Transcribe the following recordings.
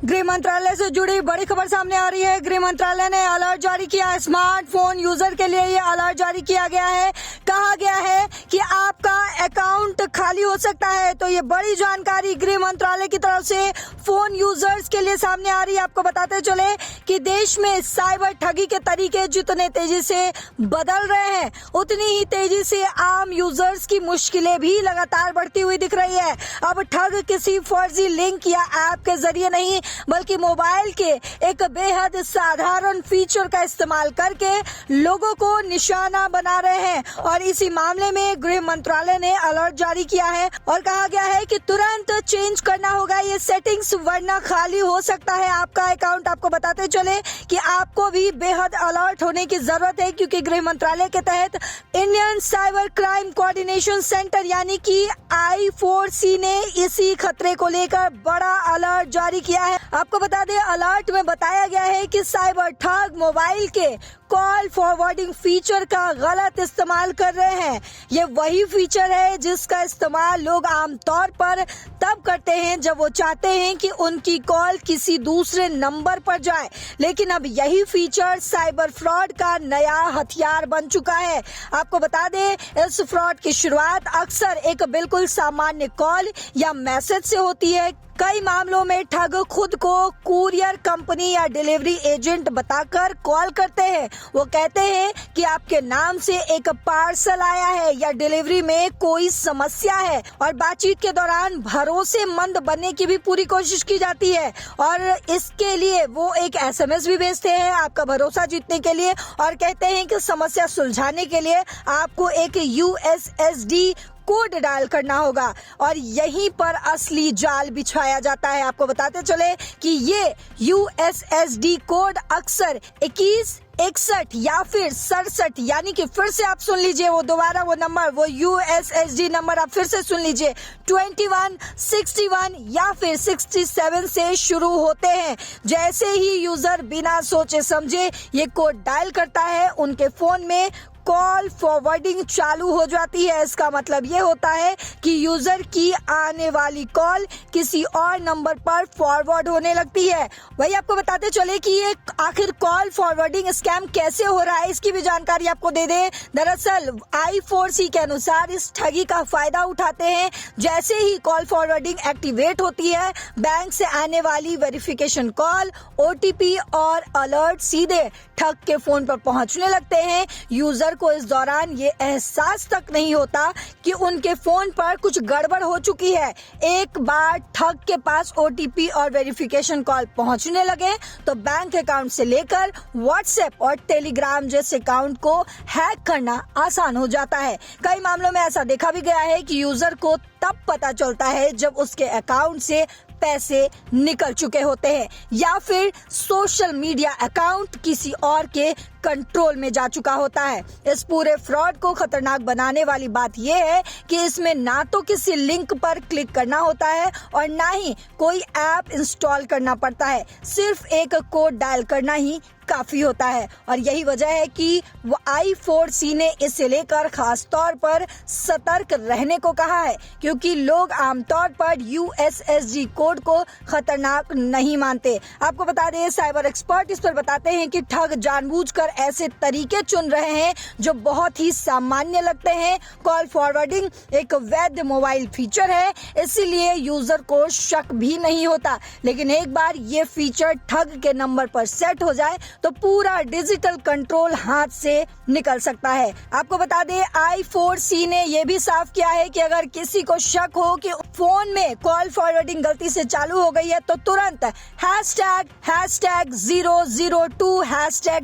गृह मंत्रालय से जुड़ी बड़ी खबर सामने आ रही है। गृह मंत्रालय ने अलर्ट जारी किया। स्मार्टफोन यूजर के लिए ये अलर्ट जारी किया गया है। कहा गया है कि आपका अकाउंट खाली हो सकता है। तो ये बड़ी जानकारी गृह मंत्रालय की तरफ से फोन यूजर्स के लिए सामने आ रही है। आपको बताते चले कि देश में साइबर ठगी के तरीके जितने तेजी से बदल रहे हैं, उतनी ही तेजी से आम यूजर्स की मुश्किलें भी लगातार बढ़ती हुई दिख रही है। अब ठग किसी फर्जी लिंक या ऐप के जरिए नहीं, बल्कि मोबाइल के एक बेहद साधारण फीचर का इस्तेमाल करके लोगों को निशाना बना रहे हैं। और इसी मामले में गृह मंत्रालय ने अलर्ट जारी किया है और कहा गया है कि तुरंत चेंज करना होगा ये सेटिंग्स, वरना खाली हो सकता है आपका अकाउंट। आपको बताते चले कि आपको भी बेहद अलर्ट होने की जरूरत है, क्योंकि गृह मंत्रालय के तहत Indian cyber crime coordination centre यानी कि I4C ने इसी खतरे को लेकर बड़ा अलर्ट जारी किया है। आपको बता दें, अलर्ट में बताया गया है कि साइबर ठग मोबाइल के कॉल फॉरवर्डिंग फीचर का गलत इस्तेमाल कर रहे हैं। ये वही फीचर है जिसका इस्तेमाल लोग आमतौर पर तब करते हैं जब वो चाहते हैं कि उनकी कॉल किसी दूसरे नंबर पर जाए। लेकिन अब यही फीचर साइबर फ्रॉड का नया हथियार बन चुका है। आपको बता दें, इस फ्रॉड की शुरुआत अक्सर एक बिल्कुल सामान्य कॉल या मैसेज से होती है। कई मामलों में ठग खुद को कुरियर कंपनी या डिलीवरी एजेंट बताकर कॉल करते हैं। वो कहते हैं कि आपके नाम से एक पार्सल आया है या डिलीवरी में कोई समस्या है, और बातचीत के दौरान भरोसेमंद बनने की भी पूरी कोशिश की जाती है। और इसके लिए वो एक SMS भी भेजते हैं आपका भरोसा जीतने के लिए, और कहते हैं कि समस्या सुलझाने के लिए आपको एक USSD कोड डायल करना होगा, और यहीं पर असली जाल बिछाया जाता है। आपको बताते चले कि ये USSD कोड अक्सर 21, 61 या फिर 67, यानी कि फिर से आप सुन लीजिए वो दोबारा वो नंबर, वो USSD नंबर आप फिर से सुन लीजिए, 21, 61 या फिर 67 से शुरू होते हैं। जैसे ही यूजर बिना सोचे समझे ये कोड डायल करता है, उनके फोन में कॉल फॉरवर्डिंग चालू हो जाती है। इसका मतलब ये होता है कि यूजर की आने वाली कॉल किसी और नंबर पर फॉरवर्ड होने लगती है। वही आपको बताते चले कि ये आखिर कॉल फॉरवर्डिंग स्कैम कैसे हो रहा है, इसकी भी जानकारी आपको दे दें। दरअसल I4C के अनुसार इस ठगी का फायदा उठाते हैं जैसे ही कॉल फॉरवर्डिंग एक्टिवेट होती है, बैंक से आने वाली वेरिफिकेशन कॉल, OTP और अलर्ट सीधे ठग के फोन पर पहुंचने लगते हैं। यूजर को इस दौरान ये एहसास तक नहीं होता कि उनके फोन पर कुछ गड़बड़ हो चुकी है। एक बार ठग के पास OTP और वेरिफिकेशन कॉल पहुंचने लगे तो बैंक अकाउंट से लेकर WhatsApp और Telegram जैसे अकाउंट को हैक करना आसान हो जाता है। कई मामलों में ऐसा देखा भी गया है कि यूजर को तब पता चलता है जब उसके अकाउंट से पैसे निकल चुके होते हैं या फिर सोशल मीडिया अकाउंट किसी और के कंट्रोल में जा चुका होता है। इस पूरे फ्रॉड को खतरनाक बनाने वाली बात यह है कि इसमें ना तो किसी लिंक पर क्लिक करना होता है और ना ही कोई ऐप इंस्टॉल करना पड़ता है। सिर्फ एक कोड डायल करना ही काफी होता है, और यही वजह है कि वो I4C ने इसे लेकर खास तौर पर सतर्क रहने को कहा है, क्योंकि लोग आमतौर पर USSD कोड को खतरनाक नहीं मानते। आपको बता दें, साइबर एक्सपर्ट इस पर बताते हैं कि ठग जानबूझकर ऐसे तरीके चुन रहे हैं जो बहुत ही सामान्य लगते हैं। कॉल फॉरवर्डिंग एक वैध मोबाइल फीचर है, इसीलिए यूजर को शक भी नहीं होता। लेकिन एक बार ये फीचर ठग के नंबर पर सेट हो जाए तो पूरा डिजिटल कंट्रोल हाथ से निकल सकता है। आपको बता दें, I4C ने यह भी साफ किया है कि अगर किसी को शक हो कि फोन में कॉल फॉरवर्डिंग गलती से चालू हो गई है तो तुरंत #002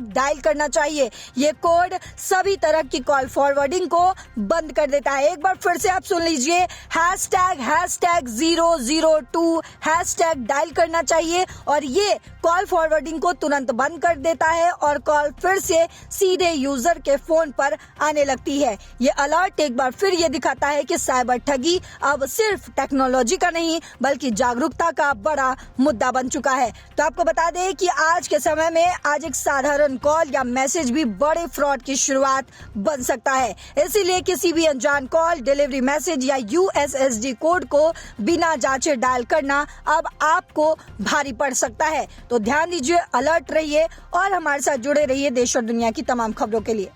डायल करना चाहिए। ये कोड सभी तरह की कॉल फॉरवर्डिंग को बंद कर देता है। एक बार फिर से आप सुन लीजिए, #002 डायल करना चाहिए और ये कॉल फॉरवर्डिंग को तुरंत बंद कर देता है और कॉल फिर से सीधे यूजर के फोन पर आने लगती है। ये अलर्ट एक बार फिर ये दिखाता है कि साइबर ठगी अब सिर्फ टेक्नोलॉजी का नहीं बल्कि जागरूकता का बड़ा मुद्दा बन चुका है। तो आपको बता दें कि आज के समय में आज एक साधारण कॉल या मैसेज भी बड़े फ्रॉड की शुरुआत बन सकता है। इसीलिए किसी भी अनजान कॉल, डिलीवरी मैसेज या USSD कोड को बिना जांचे डायल करना अब आपको भारी पड़ सकता है। तो ध्यान दीजिए, अलर्ट रहिए और हमारे साथ जुड़े रहिए देश और दुनिया की तमाम खबरों के लिए।